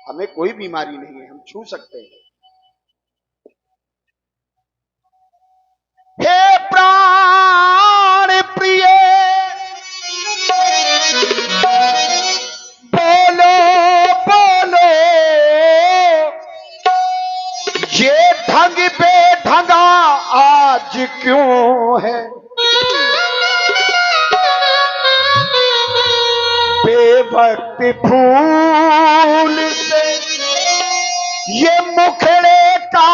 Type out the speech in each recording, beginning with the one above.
हमें कोई बीमारी नहीं है, हम छू सकते हैं। हे प्राण प्रिय बोलो बोलो, ये ढंग बेढंगा आज क्यों है? बेवक्त फूल से ये मुखड़े का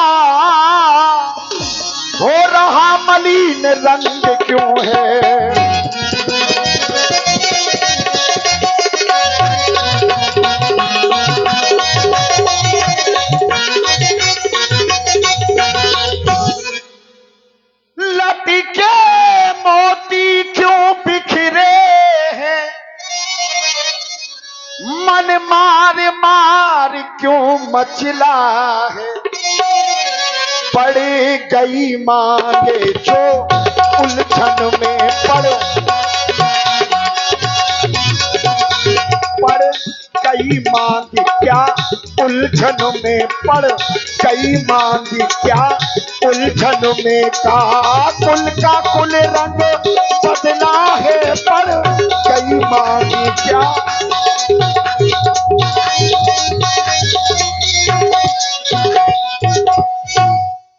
हो रहा मलिन रंग क्यों है? लटके मोती क्यों बिखरे हैं? मन मार मार क्यों मचला है? पड़ गई मांगे जो उलझन में पड़ गई मांगी क्या उलझन में पड़ गई मांगी क्या उलझन में का कुल रंग बदला है पड़ गई मांगी क्या?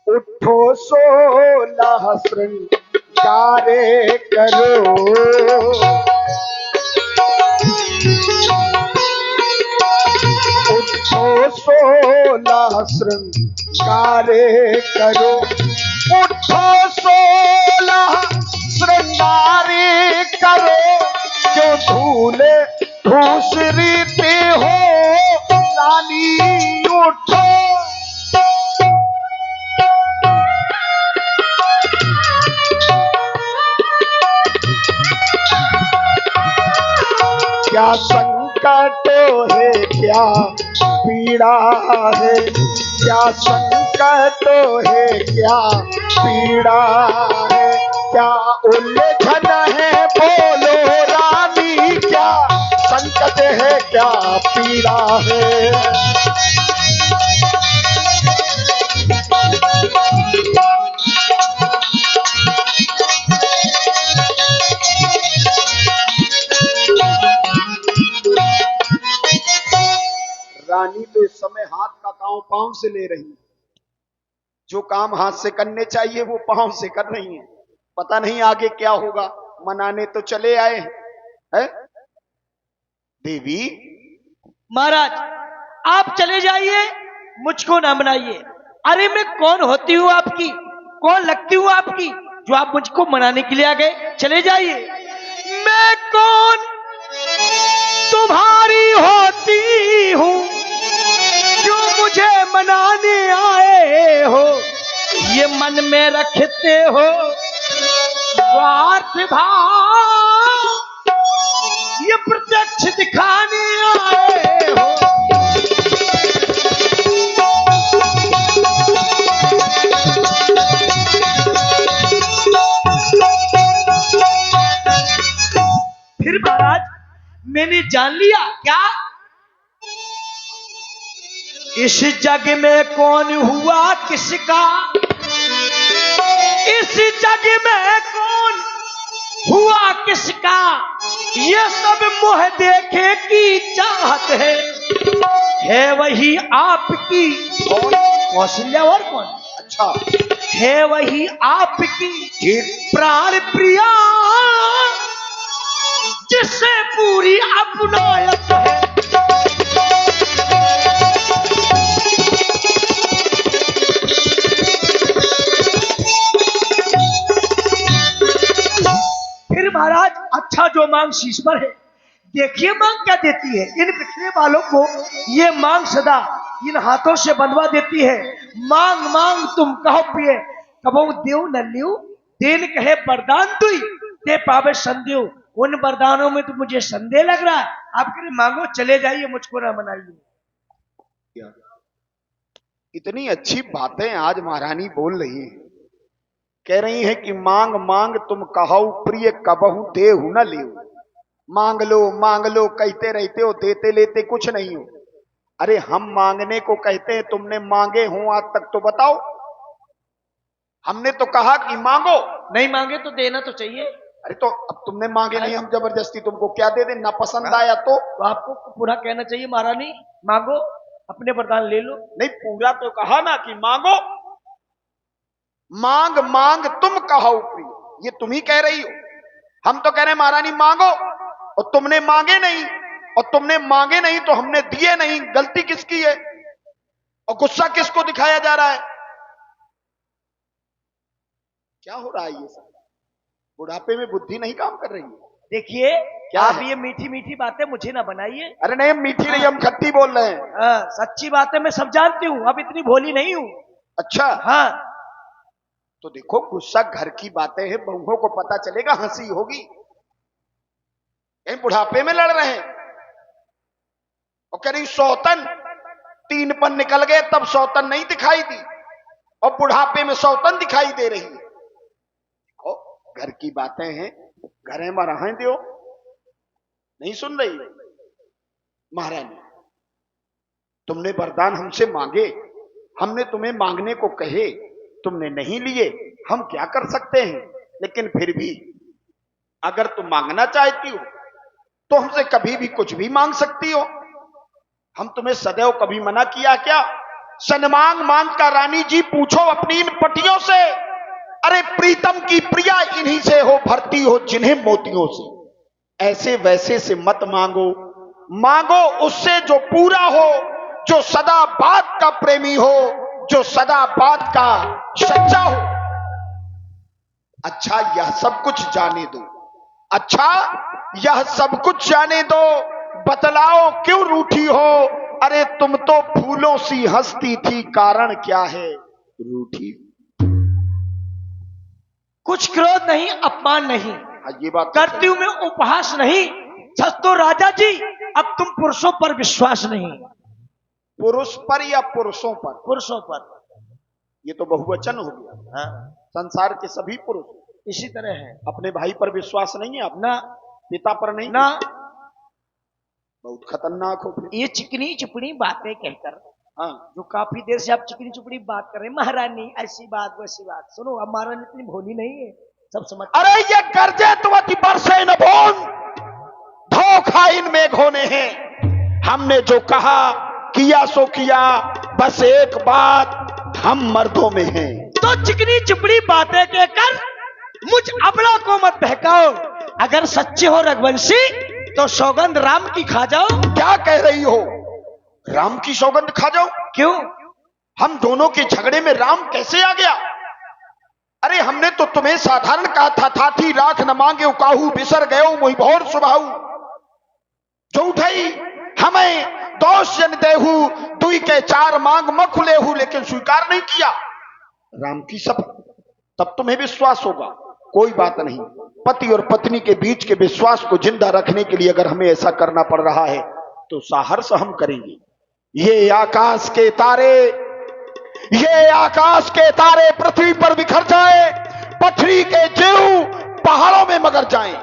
उठो 16 श्रृंगारे करो, उठो 16 श्रृंगारे करो, उठो 16 श्रृंगारे करो, जो धूले धूसरीते हो रानी उठो। क्या संकट है क्या पीड़ा है, क्या संकट है क्या पीड़ा है, क्या उलझन है बोलो रानी, क्या संकट है क्या पीड़ा है? रानी तो इस समय हाथ का काम पांव से ले रही है, जो काम हाथ से करने चाहिए वो पांव से कर रही है। पता नहीं आगे क्या होगा, मनाने तो चले आए हैं। देवी महाराज आप चले जाइए, मुझको ना मनाइए। अरे मैं कौन होती हूँ आपकी, कौन लगती हूँ आपकी जो आप मुझको मनाने के लिए आ गए? चले जाइए। मैं कौन तुम्हारी होती हूँ जो मुझे मनाने आए हो? ये मन में रखते हो स्वार्थ भाव, ये प्रत्यक्ष दिखाने आए हो। फिर महाराज मैंने जान लिया क्या? इस जग में कौन हुआ किसका, इस जग में कौन हुआ किसका, ये सब मोह देखे की चाहत है वही आपकी कौशल्या और कौन? अच्छा है वही आपकी प्राण प्रिया, जिससे पूरी अपनायत है। फिर महाराज अच्छा जो मांग शीश पर है, देखिए मांग क्या देती है। इन बिखरे वालों को ये मांग सदा इन हाथों से बंधवा देती है। मांग मांग तुम कहो पिए, कबो देव न लियो, देन कहे वरदान तुई दे पावे संदेव। उन वरदानों में तो मुझे संदेह लग रहा है। आप कह मांगो, चले जाइए, मुझको ना मनाइए। इतनी अच्छी बातें आज महारानी बोल रही है, कह रही है कि मांग मांग तुम कहो प्रिय कबहू देहु न लियो। मांग लो कहते रहते हो, देते लेते कुछ नहीं हो। अरे हम मांगने को कहते हैं, तुमने मांगे हो आज तक तो बताओ। हमने तो कहा कि मांगो। नहीं मांगे तो देना तो चाहिए। अरे तो अब तुमने मांगे नहीं, हम जबरदस्ती तुमको क्या दे दें? ना पसंद आया तो आपको पूरा कहना चाहिए महारानी, मांगो अपने वरदान ले लो। नहीं, पूरा तो कहा ना कि मांगो। मांग मांग तुम कहो प्रिय, ये तुम ही कह रही हो। हम तो कह रहे हैं महारानी मांगो, और तुमने मांगे नहीं, और तुमने मांगे नहीं तो हमने दिए नहीं। गलती किसकी है और गुस्सा किसको दिखाया जा रहा है? क्या हो रहा है ये सब? बुढ़ापे में बुद्धि नहीं काम कर रही है। देखिए क्या आप है? ये मीठी मीठी बातें मुझे ना बनाइए। अरे नहीं, हम मीठी नहीं, हम खट्टी बोल रहे हैं। सच्ची बातें मैं सब जानती हूँ, अब इतनी भोली नहीं हूँ। अच्छा हाँ तो देखो, गुस्सा घर की बातें हैं, बहुओं को पता चलेगा, हंसी होगी। कहीं बुढ़ापे में लड़ रहे हैं और कह रही सौतन 3 पन निकल गए तब सौतन नहीं दिखाई दी, और बुढ़ापे में सौतन दिखाई दे रही है। देखो घर की बातें हैं, घरे में रहें दो। नहीं सुन रही महारानी? तुमने वरदान हमसे मांगे, हमने तुम्हें मांगने को कहे, तुमने नहीं लिए, हम क्या कर सकते हैं? लेकिन फिर भी अगर तुम मांगना चाहती हो तो हमसे कभी भी कुछ भी मांग सकती हो। हम तुम्हें सदैव कभी मना किया क्या? सनमांग मांग का रानी जी पूछो अपनी इन पटियों से। अरे प्रीतम की प्रिया इन्हीं से हो भरती हो जिन्हें मोतियों से। ऐसे वैसे से मत मांगो, मांगो उससे जो पूरा हो, जो सदा बात का प्रेमी हो, जो सदा बात का सच्चा हो। अच्छा यह सब कुछ जाने दो, अच्छा यह सब कुछ जाने दो, बतलाओ क्यों रूठी हो? अरे तुम तो फूलों सी हंसती थी, कारण क्या है रूठी? कुछ क्रोध नहीं, अपमान नहीं, ये बात तो करती हूं मैं उपहास नहीं। सच तो राजा जी अब तुम पुरुषों पर विश्वास नहीं। पुरुष पर या पुरुषों पर? पुरुषों पर। ये तो बहुवचन हो गया। हाँ संसार के सभी पुरुष इसी तरह है। अपने भाई पर विश्वास नहीं है, अपना ना पिता पर नहीं ना, बहुत खतरनाक हो। ये चिकनी चुपड़ी बातें कहकर, हाँ जो काफी देर से आप चिकनी चुपड़ी बात कर रहे हैं, महारानी ऐसी बात वैसी बात, सुनो अब महारानी इतनी भोली नहीं है, सब समझ। अरे ये गर्जे तुमति बरसे न बोन, धोखा इन मेघों ने है। हमने जो कहा किया सो किया, बस एक बात हम मर्दों में हैं। तो चिकनी चुपड़ी बातें कहकर मुझ अबला को मत बहकाओ। अगर सच्चे हो रघुवंशी तो सौगंध राम की खा जाओ। क्या कह रही हो? राम की सौगंध खा जाओ? क्यों? हम दोनों के झगड़े में राम कैसे आ गया? अरे हमने तो तुम्हें साधारण कहा था, थाथी राख न मांगे उकाहू, बिसर गयो मोहि भौर सुबाहू। जो उठाई हमें दोष जन देहू, दुई के 4 मांग मखुले हूं, लेकिन स्वीकार नहीं किया राम की शपथ। तब तुम्हें विश्वास होगा। कोई बात नहीं, पति और पत्नी के बीच के विश्वास को जिंदा रखने के लिए अगर हमें ऐसा करना पड़ रहा है तो साहस हम करेंगे। ये आकाश के तारे, ये आकाश के तारे पृथ्वी पर बिखर जाए, पथरी के जीव पहाड़ों में मगर जाएं,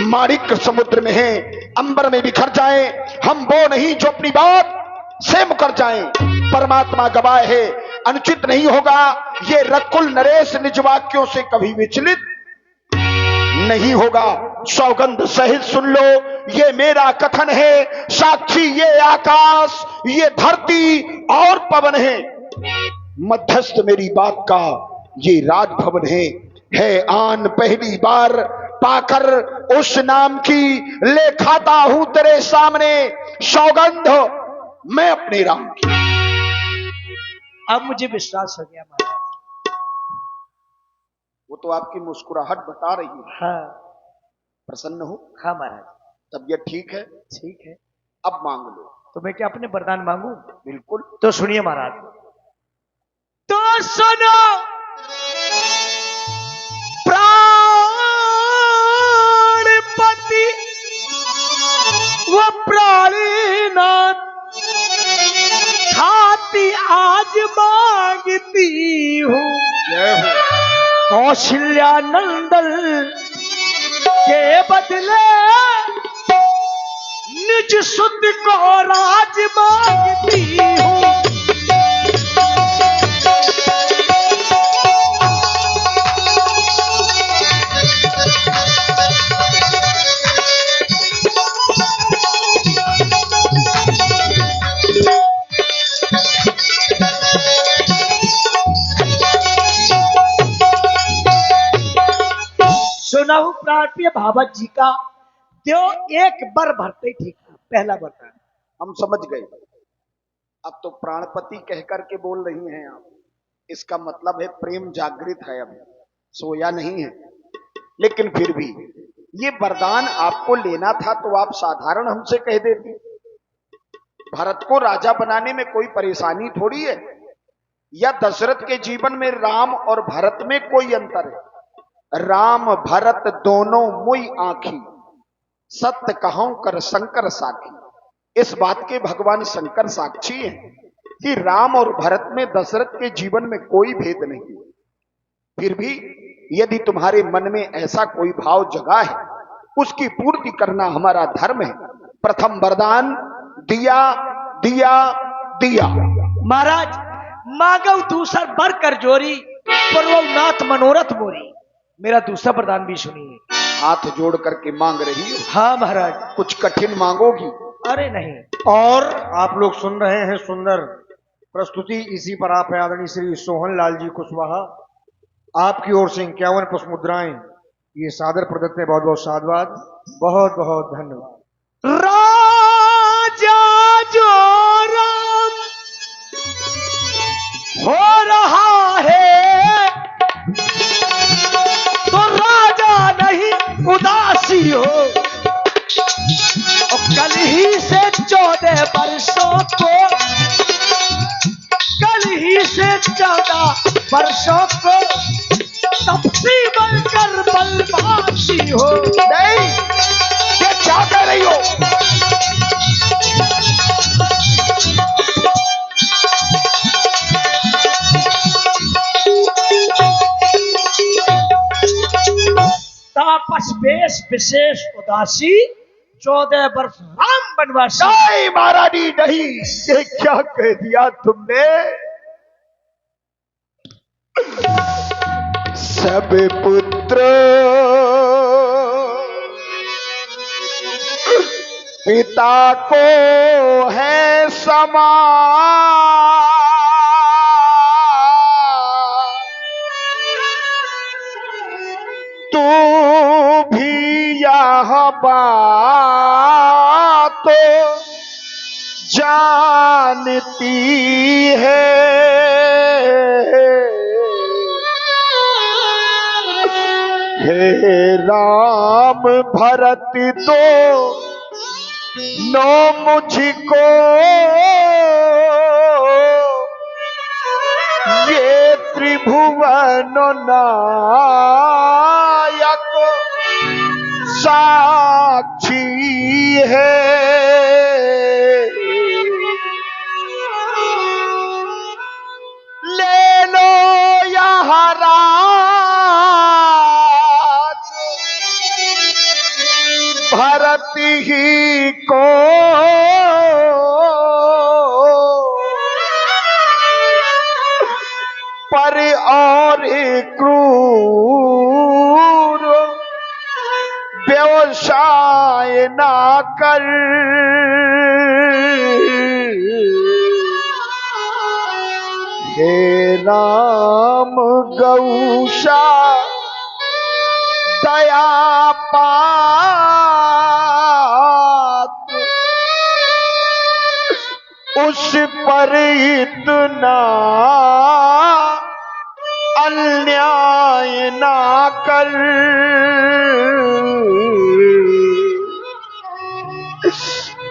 माणिक समुद्र में है अंबर में बिखर जाएं, हम वो नहीं जो अपनी बात से मुकर जाएं। परमात्मा गवाह है, अनुचित नहीं होगा ये रकुल नरेश निज वाक्यों से कभी विचलित नहीं होगा। सौगंध सहित सुन लो, ये मेरा कथन है, साक्षी ये आकाश, ये धरती और पवन है, मध्यस्थ मेरी बात का ये राजभवन है आन पहली बार पाकर उस नाम की, ले खाता हूं तेरे सामने सौगंध मैं अपने राम की। अब मुझे विश्वास हो गया महाराज। वो तो आपकी मुस्कुराहट बता रही है। हाँ प्रसन्न हो? हाँ महाराज। तबीयत ठीक है? ठीक है। अब मांग लो। तो मैं क्या अपने वरदान मांगू? बिल्कुल। तो सुनिए महाराज, तो सुनो प्राणपति वो प्राणनाथ, खाती आज मांगती हूँ कौशल्या नंदन के बदले निज निज सुत को राज मांगती हूँ। सुना हूं प्राण भावत जी का जो एक बर भरते ठीक था, पहला बरदान। हम समझ गए। अब तो प्राणपति कहकर के बोल रही हैं आप, इसका मतलब है प्रेम जागृत है, अब सोया नहीं है। लेकिन फिर भी ये वरदान आपको लेना था तो आप साधारण हमसे कह देती। भरत को राजा बनाने में कोई परेशानी थोड़ी है, या दशरथ के जीवन में राम और भरत में कोई अंतर है? राम भरत दोनों मुई आंखी, सत्य कहूं कर शंकर साखी। इस बात के भगवान शंकर साक्षी हैं कि राम और भरत में दशरथ के जीवन में कोई भेद नहीं। फिर भी यदि तुम्हारे मन में ऐसा कोई भाव जगा है, उसकी पूर्ति करना हमारा धर्म है। प्रथम वरदान दिया दिया दिया। महाराज मांगव दूसर बर कर जोरी, नाथ मनोरथ मोरी। मेरा दूसरा वरदान भी सुनिए। हाथ जोड़ करके मांग रही हो? हाँ महाराज। कुछ कठिन मांगोगी? अरे नहीं। और आप लोग सुन रहे हैं सुंदर प्रस्तुति, इसी पर आप हैं आदरणीय श्री सोहन लाल जी कुशवाहा। आपकी ओर से 51 पुष्प मुद्राएं ये सादर प्रदत्त है। बहुत बहुत साधुवाद, बहुत बहुत धन्यवाद। राजा जो राम हो रहा है तो राजा नहीं उदासी हो। और कल ही से 14 वर्षों को, कल ही से 14 वर्षों को तपसी बनकर बलवासी हो। नहीं, ये क्या कह रही हो? तापस वेश विशेष उदासी, 14 वर्ष राम बनवासी। नहीं महारानी नहीं, ये क्या कह दिया तुमने? सब पुत्र पिता को है समान, तू भी यह बात जानती है। हे राम भरत दो नो मुझको, ये त्रिभुवन नायक साक्षी है। ले लो यह राज भरत ही को, पर और क्रूर व्यवसाय ना कर। हे राम गौशा दया पात, उस पर इतना अन्याय ना कर।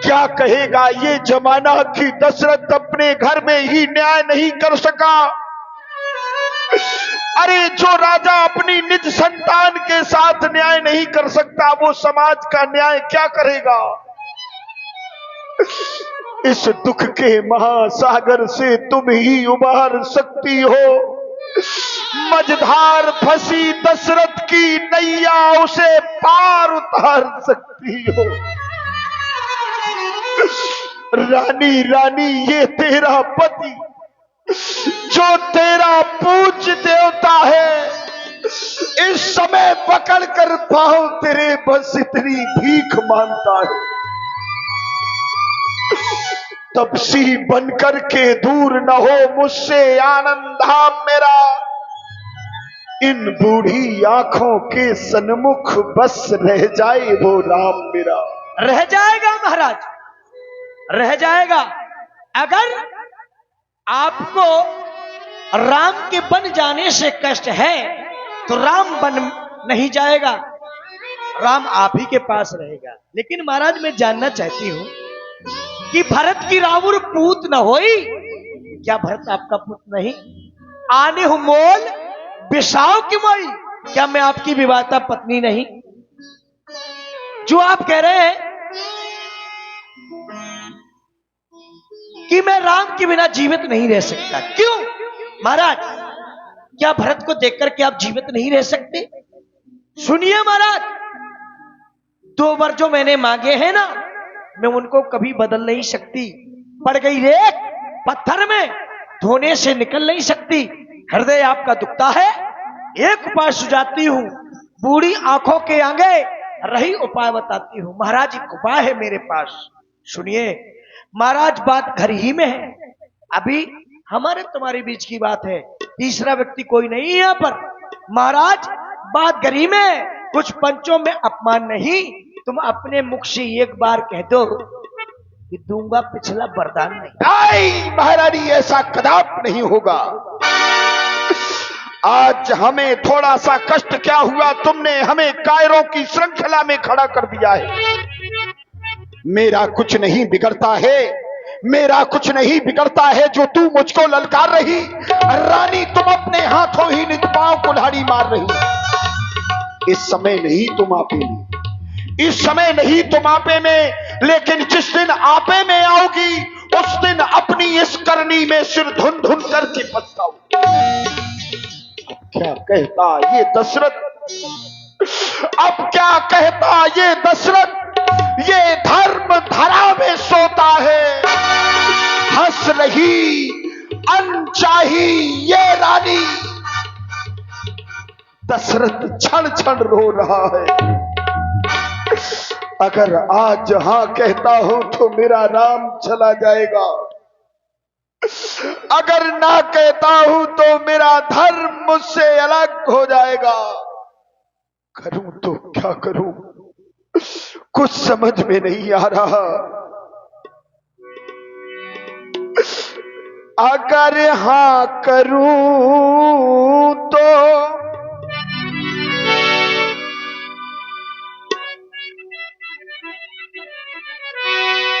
क्या कहेगा ये जमाना कि दशरथ अपने घर में ही न्याय नहीं कर सका? अरे जो राजा अपनी निज संतान के साथ न्याय नहीं कर सकता, वो समाज का न्याय क्या करेगा? इस दुख के महासागर से तुम ही उबार सकती हो। मझधार फंसी दशरथ की नैया, उसे पार उतार सकती हो। रानी रानी ये तेरा पति जो तेरा पूज्य देवता है, इस समय पकड़ कर पांव तेरे बस इतनी भीख मांगता है। तपसी बनकर के दूर न हो मुझसे आनंद धाम मेरा, इन बूढ़ी आंखों के सन्मुख बस रह जाए वो राम मेरा। रह जाएगा महाराज, रह जाएगा। अगर आपको राम के बन जाने से कष्ट है तो राम बन नहीं जाएगा, राम आप ही के पास रहेगा। लेकिन महाराज मैं जानना चाहती हूं कि भरत की रावुर पूत न होई, क्या भरत आपका पुत्र नहीं? आने हूं मोल बिसाओ की मोई, क्या मैं आपकी विवाहता पत्नी नहीं? जो आप कह रहे हैं कि मैं राम के बिना जीवित नहीं रह सकता, क्यों महाराज? क्या भरत को देखकर के आप जीवित नहीं रह सकते? सुनिए महाराज, 2 वर जो मैंने मांगे हैं ना, मैं उनको कभी बदल नहीं सकती। पड़ गई रेत पत्थर में, धोने से निकल नहीं सकती। हृदय आपका दुखता है, एक उपाय सुझाती हूं, बूढ़ी आंखों के आगे रही उपाय बताती हूं। महाराज एक उपाय है मेरे पास, सुनिए महाराज। बात घर ही में है, अभी हमारे तुम्हारे बीच की बात है, तीसरा व्यक्ति कोई नहीं है यहां पर। महाराज बात घर ही में, कुछ पंचों में अपमान नहीं। तुम अपने मुख से एक बार कह दो कि दूंगा पिछला वरदान नहीं। आई महारानी, ऐसा कदाप नहीं होगा। आज हमें थोड़ा सा कष्ट क्या हुआ, तुमने हमें कायरों की श्रृंखला में खड़ा कर दिया है। मेरा कुछ नहीं बिगड़ता है, मेरा कुछ नहीं बिगड़ता है जो तू मुझको ललकार रही। रानी तुम अपने हाथों ही निज पांव कुल्हाड़ी मार रही। इस समय नहीं तुम आपे में, इस समय नहीं तुम आपे में, लेकिन जिस दिन आपे में आओगी उस दिन अपनी इस करनी में सिर धुन धुन करके पछताओ। क्या कहता ये दशरथ, अब क्या कहता ये दशरथ, ये धर्म धरा में सोता है। हंस रही अनचाही ये रानी, दशरथ क्षण क्षण रो रहा है। अगर आज हां कहता हूं तो मेरा राम चला जाएगा, अगर ना कहता हूं तो मेरा धर्म मुझसे अलग हो जाएगा। करूं तो क्या करूं, कुछ समझ में नहीं आ रहा। अगर हां करूं तो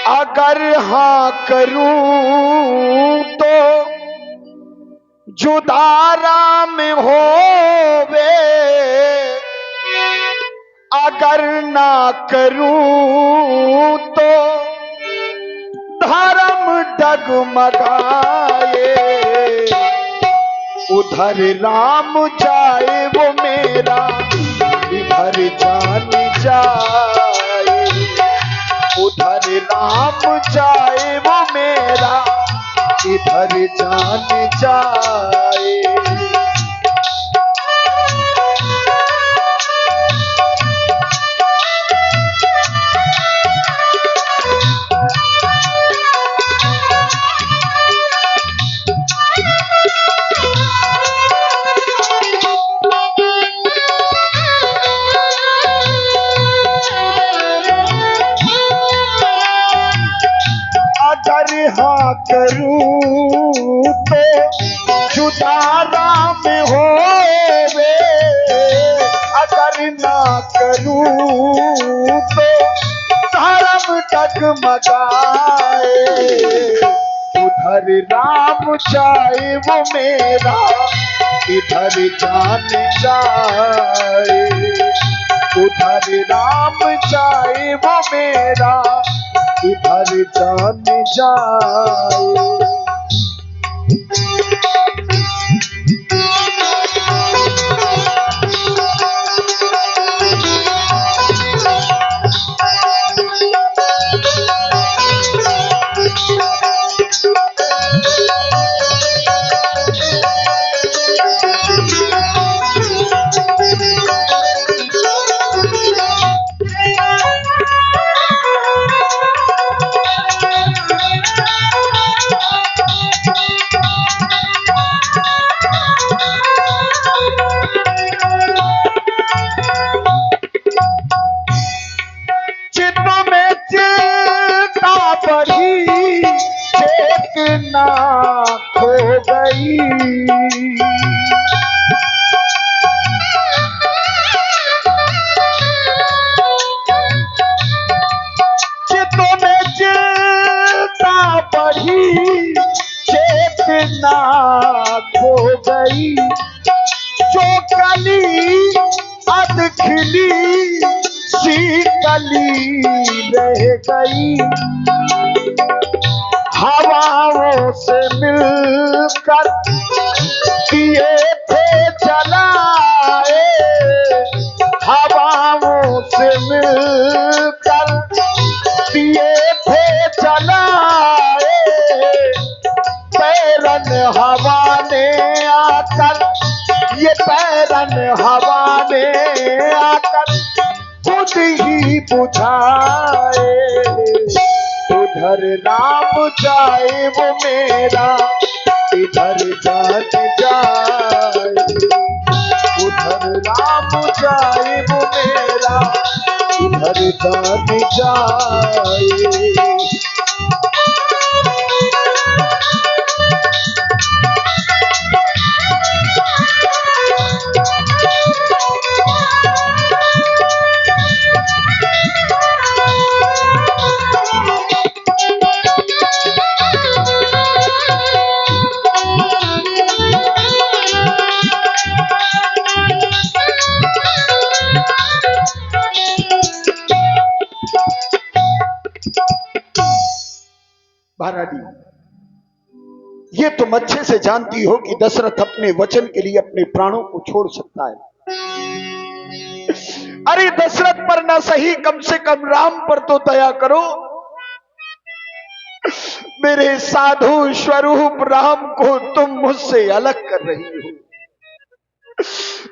अगर हां करूं तो जुदा राम होवे, अगर ना करूं तो धर्म डगमगाए। उधर राम जाए वो मेरा, इधर जान जाए। उधर राम जाए वो मेरा, इधर जान जाए। अगर हाँ करूं तो जुदा राम होवे, अगर ना करूं तो धर्म डगमगाए। उधर राम जाए वो मेरा, इधर जान जाए। उधर राम जाए वो मेरा, इधर जान जाए। बढ़ी चेतना खो गई, जो कली अध खिली सी कली रह गई, हवाओं से मिलकर दिए थे जलाए, हवाओं से मिलकर दिए थे जलाए, पैरन हवा ने आकर, ये पैरन हवा ने आकर खुद ही बुझाए, उधर राम जाए वो मेरा, इधर जान जाए, उधर राम जाए वो मेरा, इधर जान जाए। महारानी, ये तुम अच्छे से जानती हो कि दशरथ अपने वचन के लिए अपने प्राणों को छोड़ सकता है। अरे दशरथ पर ना सही, कम से कम राम पर तो दया करो। मेरे साधु स्वरूप राम को तुम मुझसे अलग कर रही हो।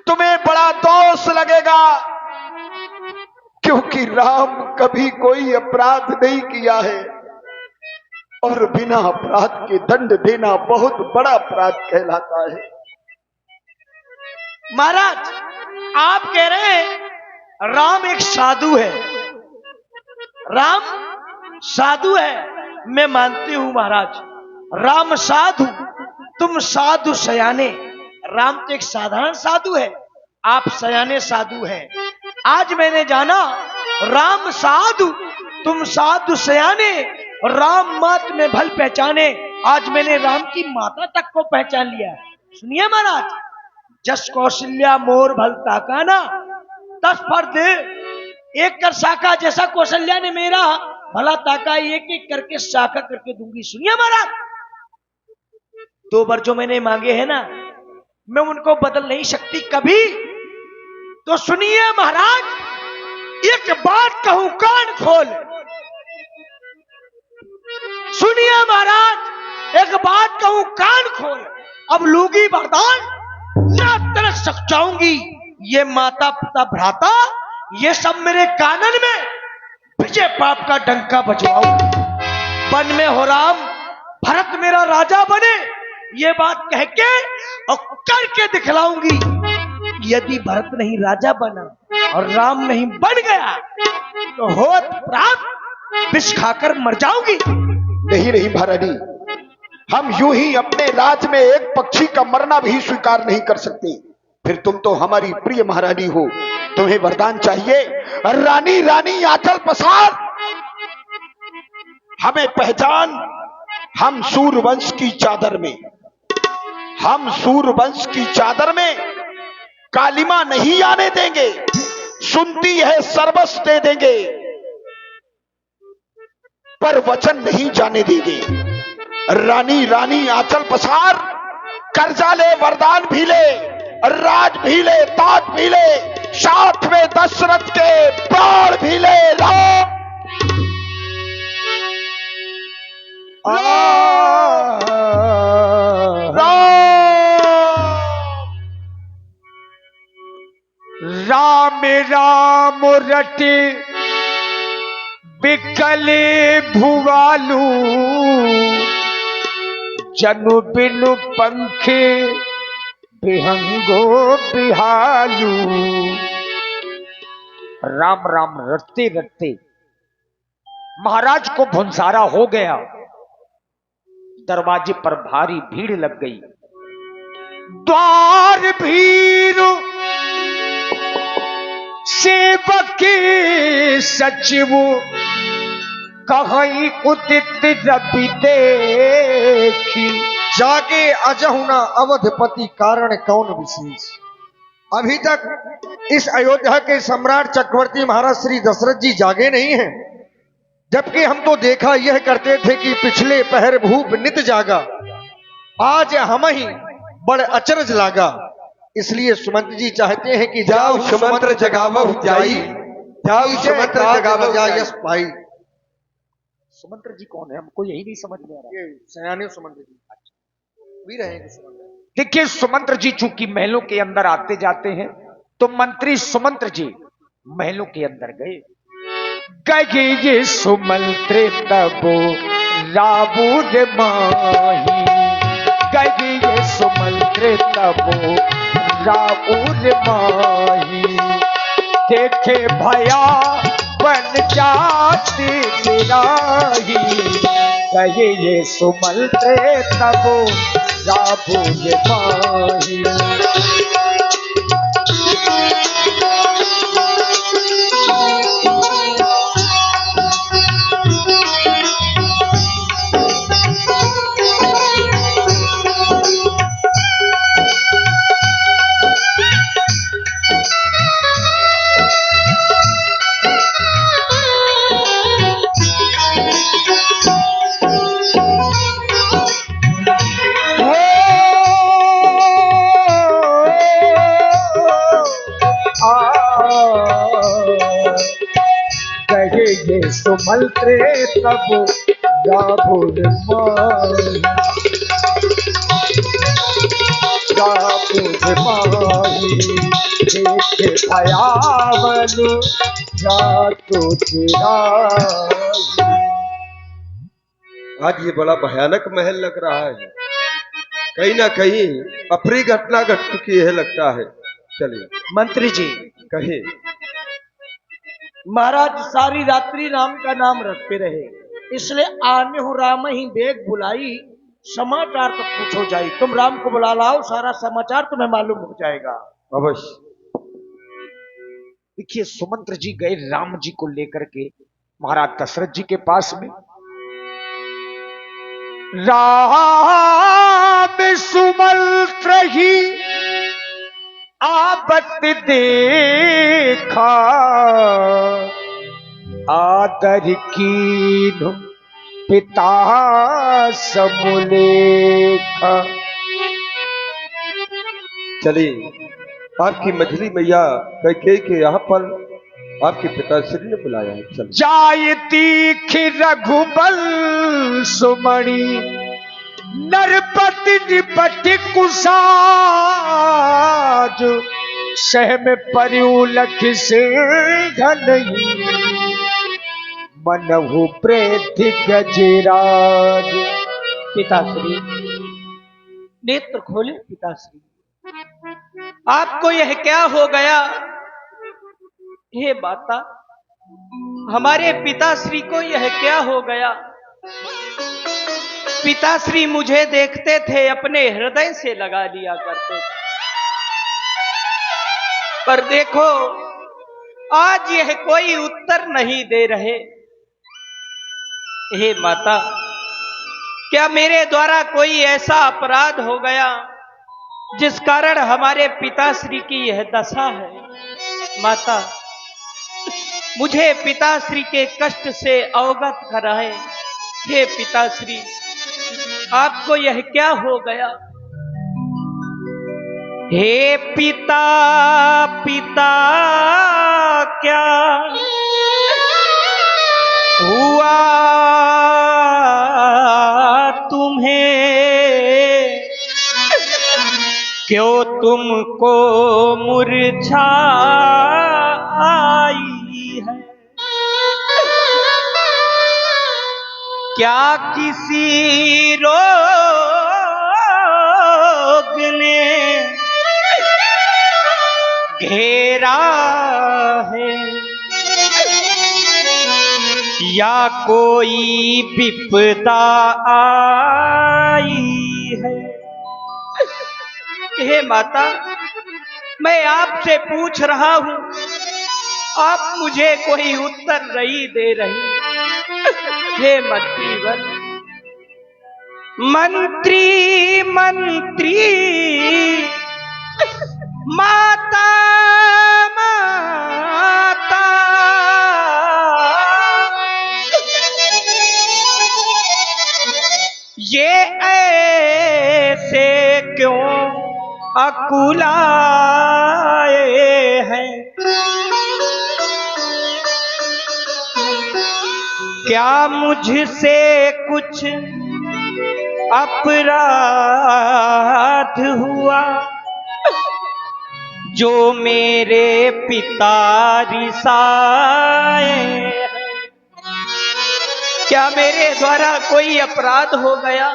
तुम्हें बड़ा दोष लगेगा, क्योंकि राम कभी कोई अपराध नहीं किया है, और बिना अपराध के दंड देना बहुत बड़ा अपराध कहलाता है। महाराज, आप कह रहे हैं राम एक साधु है, राम साधु है। मैं मानती हूं महाराज, राम साधु, तुम साधु सयाने। राम तो एक साधारण साधु है, आप सयाने साधु हैं। आज मैंने जाना राम साधु, तुम साधु सयाने, राम मात में भल पहचाने। आज मैंने राम की माता तक को पहचान लिया। सुनिए महाराज, जस कौशल्या मोर भल ताका ना, तस पर दे एक कर साका, जैसा कौशल्या ने मेरा भला ताका, एक एक करके साका करके दूंगी। सुनिए महाराज, 2 बार जो मैंने मांगे हैं ना, मैं उनको बदल नहीं सकती कभी। तो सुनिए महाराज, एक बात कहूं कान खोल, सुनिए महाराज, एक बात कहूं कान खोल। अब लूंगी वरदान ना तरस सक जाऊंगी। ये माता पिता भ्राता, ये सब मेरे कानन में विजय पाप का डंका बजवाऊंगी। वन में हो राम, भरत मेरा राजा बने, ये बात कह के और करके दिखलाऊंगी। यदि भरत नहीं राजा बना और राम नहीं बन गया, तो होत प्राप्त विष खाकर मर जाऊंगी। नहीं नहीं महारानी, हम यूं ही अपने राज में एक पक्षी का मरना भी स्वीकार नहीं कर सकते। फिर तुम तो हमारी प्रिय महारानी हो, तुम्हें वरदान चाहिए। रानी रानी आंचल पसार, हमें पहचान। हम सूर्यवंश की चादर में, हम सूर्यवंश की चादर में कालिमा नहीं आने देंगे। सुनती है सर्वस्व दे देंगे, पर वचन नहीं जाने देंगे। रानी रानी आंचल पसार, कर्जा ले, वरदान भी ले, राज भी ले, ताज भी ले, साथ में दशरथ के प्राण भी ले। राम राम रटे बिकले भुवालू, जनु बिनु पंखे बिहंगो बिहालू। राम राम रटते रटते महाराज को भुंसारा हो गया। दरवाजे पर भारी भीड़ लग गई। द्वार भीड़ सेवक सचिव कहीं उदित रवि देखी। जागे अजहुना अवधपति कारण कौन विशेष। अभी तक इस अयोध्या के सम्राट चक्रवर्ती महाराज श्री दशरथ जी जागे नहीं हैं, जबकि हम तो देखा यह करते थे कि पिछले पहर भूप नित जागा, आज हम ही बड़ अचरज लागा। इसलिए सुमंत जी चाहते हैं कि जाओ सुमंत्र जगावो जाई, जाओ सुमंत्र जगावो जाई। यश पाई। सुमंत्र जी कौन है, हमको यही नहीं समझ में आ रहा। ये सयाने सुमंत जी भी रहेंगे सुमंत्र। देखिए सुमंत्र जी चूंकि महलों के अंदर आते जाते हैं, तो मंत्री सुमंत्र जी महलों के अंदर गए। गए ये सुमंत्र तबो राबुर माही, गए ये सुमंत्र तबो राबुर माही। देखे भया बन जाती निराही, कहे ये सुमंत्र तबो राबुर माही। कहे ये सुमंत्र तब राबुर माही, राबुर माही। देखे भयावन जातो चिराही। आज ये बड़ा भयानक महल लग रहा है, कहीं ना कहीं अप्रिय घटना घट चुकी है लगता है। चलिए मंत्री जी, कहे महाराज सारी रात्रि राम का नाम रखते रहे, इसलिए आने हो राम ही बेग बुलाई, समाचार तो पूछो जाई। तुम राम को बुला लाओ, सारा समाचार तुम्हें मालूम हो जाएगा। अवश्य। देखिए सुमंत्र जी गए राम जी को लेकर के महाराज दशरथ जी के पास में। राम सुमंत्र ही आपत देखा, आदर कीन्ह पिता समुलेखा। चलिए आपकी मझली मैया कैकेयी के यहाँ पर आपके पिताश्री ने बुलाया है। चलिए। जाय तीख रघुबल सुमणि, नरपति निपति कुसाज। सह में परिउलख सिंह नहीं, मनहु प्रेति गजराज। पिताश्री नेत्र खोले। पिताश्री आपको यह क्या हो गया? हे माता, हमारे पिताश्री को यह क्या हो गया? पिताश्री मुझे देखते थे, अपने हृदय से लगा लिया करते थे, पर देखो आज यह कोई उत्तर नहीं दे रहे। हे माता, क्या मेरे द्वारा कोई ऐसा अपराध हो गया जिस कारण हमारे पिताश्री की यह दशा है? माता, मुझे पिताश्री के कष्ट से अवगत कराए। हे पिताश्री, आपको यह क्या हो गया? हे पिता पिता क्या हुआ तुम्हें, क्यों तुमको मूर्छा आई है? क्या किसी रोग ने घेरा है, या कोई विपदा आई है? हे माता, मैं आपसे पूछ रहा हूं, आप मुझे कोई उत्तर नहीं दे रही। हे मंत्रीवर, मंत्री मंत्री माता माता, ये ऐसे क्यों अकुलाए हैं? क्या मुझसे कुछ अपराध हुआ जो मेरे पिता रिसाए हैं? क्या मेरे द्वारा कोई अपराध हो गया?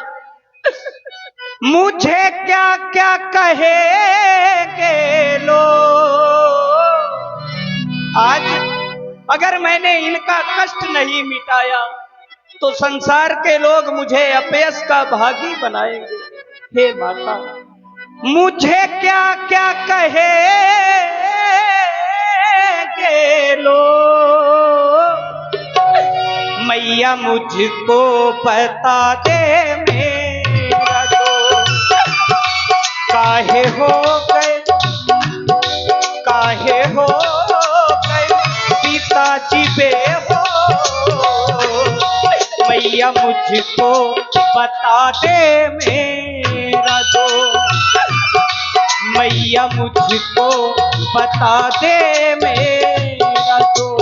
मुझे क्या क्या कहेंगे लोग? आज अगर मैंने इनका कष्ट नहीं मिटाया तो संसार के लोग मुझे अपयश का भागी बनाएंगे। हे माता, मुझे क्या क्या कहेंगे लोग? मैया मुझको बता दे मेरा दोस्त, काहे हो गए पिताजी बेहोश? मैया मुझको बता दे मेरा दोस्त, मैया मुझको बता दे मेरा दोस्त।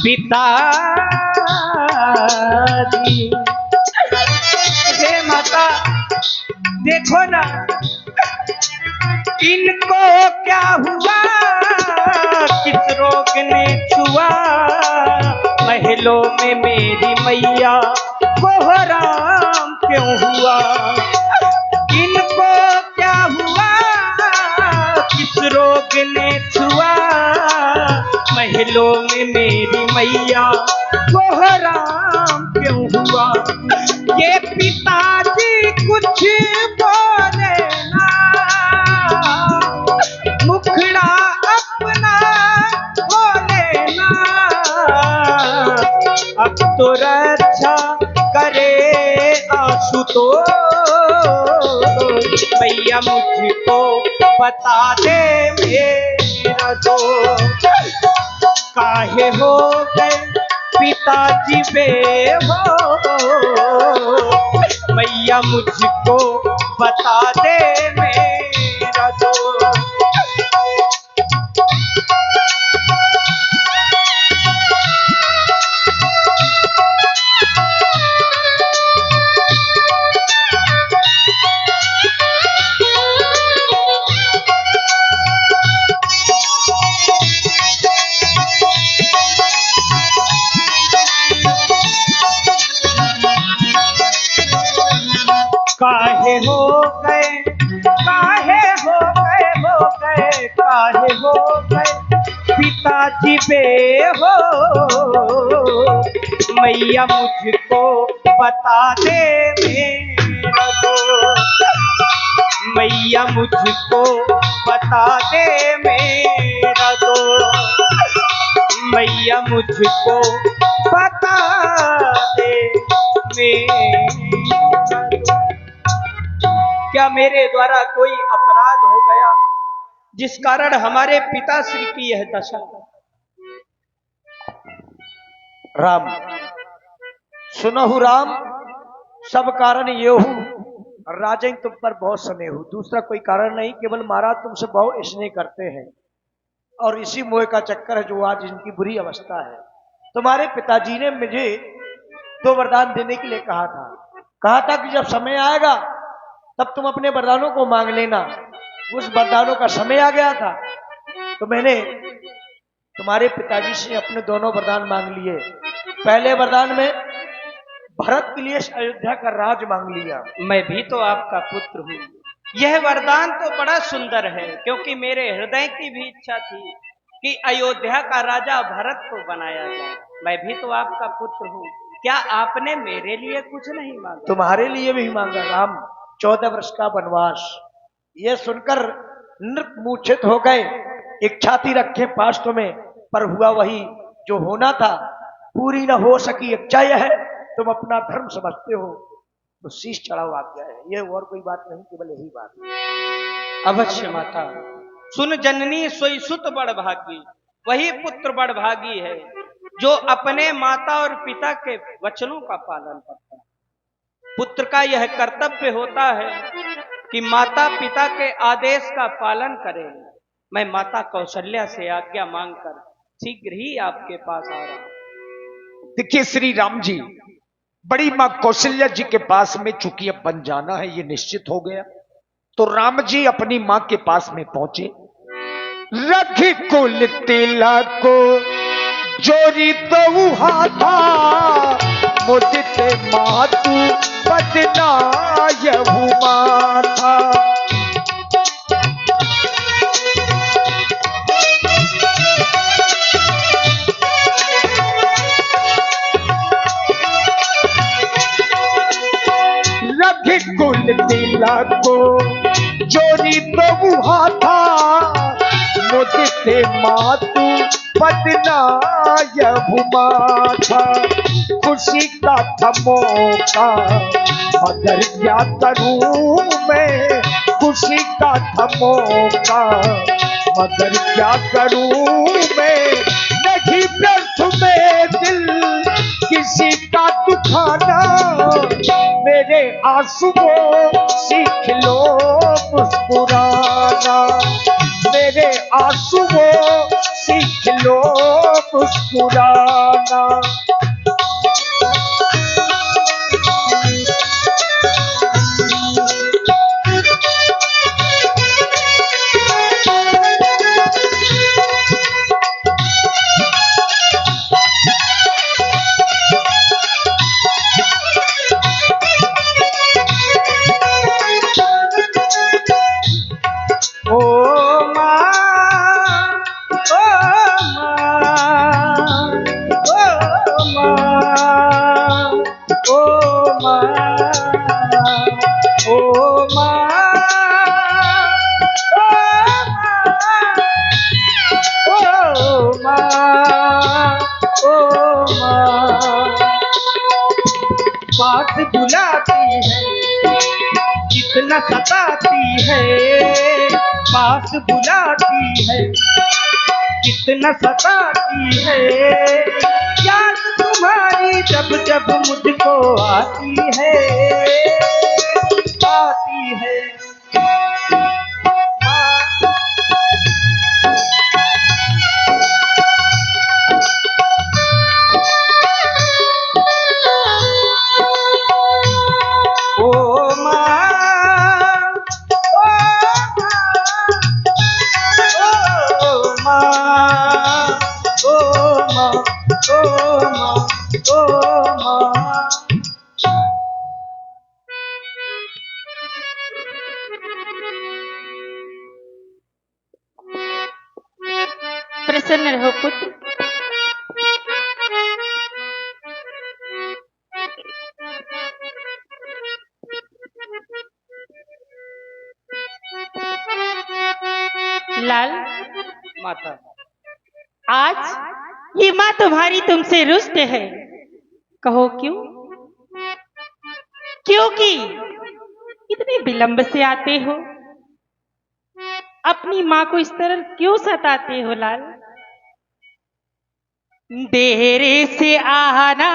पिताजी, हे माता देखो ना, इनको क्या हुआ? किस रोग ने छुआ? महलों में मेरी मैया को हराम क्यों हुआ? इनको क्या हुआ? किस रोग ने छुआ? महलों में मेरी मैया को हराम क्यों हुआ? ये पिताजी कुछ बोले ना, मुखड़ा अपना बोले ना, अब तो रक्षा करे आशुतोष। मैया मुझको बता दे मेरा दोस्त, काहे हो गए पिताजी बेहोश? मैया मुझको बता दे मेरा दोस्त। काहे हो गए पिताजी बेहोश? मैया मुझको बता दे मेरा दोस्त, मैया मुझको बता दे मेरा दोस्त, मैया मुझको बता दे मेरा दोस्त। क्या मेरे द्वारा कोई अपराध हो गया जिस कारण हमारे पिताश्री की यह दशा? राम, सुनहु राम, सब कारण ये हूँ राजन तुम पर बहुत स्नेह हूँ, दूसरा कोई कारण नहीं, केवल महाराज तुमसे बहुत स्नेह करते हैं और इसी मोह का चक्कर है जो आज इनकी बुरी अवस्था है। तुम्हारे पिताजी ने मुझे 2 वरदान देने के लिए कहा था कि जब समय आएगा तब तुम अपने वरदानों को मांग लेना। उस वरदानों का समय आ गया था। तो मैंने तुम्हारे पिताजी से अपने दोनों वरदान मांग लिए। पहले वरदान में भरत के लिए अयोध्या का राज मांग लिया। मैं भी तो आपका पुत्र हूँ। यह वरदान तो बड़ा सुंदर है, क्योंकि मेरे हृदय की भी इच्छा थी कि अयोध्या का राजा भरत को बनाया जाए। मैं भी तो आपका पुत्र हूँ। क्या आपने मेरे लिए कुछ नहीं मांगा? तुम्हारे लिए भी मांगा राम, 14 वर्ष का वनवास। यह सुनकर नृप मूर्छित हो गए। इच्छा थी रखे पास तुम्हें, पर हुआ वही जो होना था। पूरी न हो सकी इच्छा यह है, तुम अपना धर्म समझते हो तो शीश चढ़ाओ आज्ञा है। ये और कोई बात नहीं, केवल यही बात है। अवश्य माता। सुन जननी सोई सुत बड़ भागी, वही पुत्र बड़ भागी है जो अपने माता और पिता के वचनों का पालन करता है। पुत्र का यह कर्तव्य होता है कि माता पिता के आदेश का पालन करे। मैं माता कौशल्या से आज्ञा मांगकर शीघ्र ही आपके पास आ रहा हूं। देखिए श्री राम जी, बड़ी मां कौशल्या जी के पास में चूंकि अब बन जाना है ये निश्चित हो गया, तो राम जी अपनी मां के पास में पहुंचे। रघि कुल तिलक जोरी तो हाथा, मुदिते मातु बदनायहु माथा। रघि कुल तिलक जोरी तो हाथा, मुदिते मातु बदनायहु माथा। खुशी का था मौका मगर क्या करूं मैं, खुशी का था मौका मगर क्या करूं मैं। नहीं व्यर्थ में दिल किसी का दुखाना, मेरे आंसुओं सीख लो मुस्कुराना। मेरे आंसुओं सीख लो मुस्कुराना। बात बुलाती है कितना सताती है, पास बुलाती है कितना सताती है। याद तुम्हारी जब जब मुझको आती है, आती है। प्रसन्न रहो पुत्र। लाल माता, आज ये माँ तुम्हारी तुमसे रुष्ट है। कहो क्यों? क्योंकि इतने विलंब से आते हो, अपनी माँ को इस तरह क्यों सताते हो लाल? देर से आना,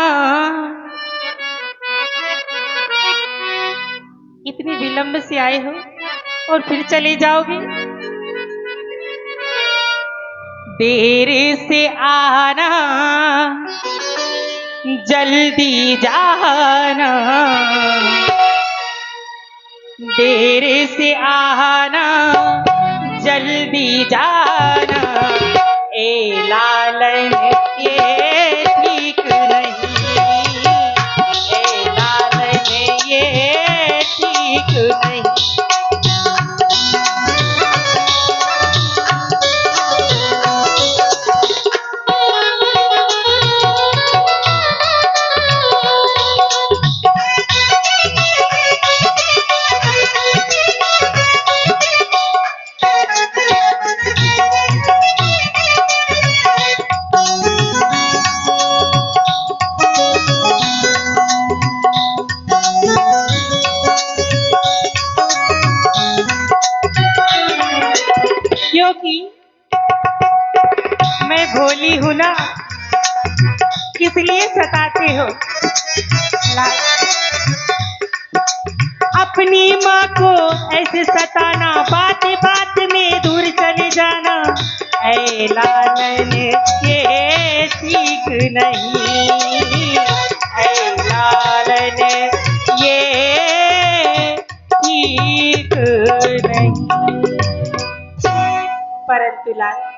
इतने विलंब से आए हो और फिर चले जाओगे। देर से आना, जल्दी जाना। देर से आना, जल्दी जाना। मैं भोली हूं ना, इसलिए सताते हो। लाल, अपनी माँ को ऐसे सताना, बात बात में दूर चले जाना, ऐ लालन ये ठीक नहीं, ऐ लालन ये ठीक नहीं। परंतु लाल,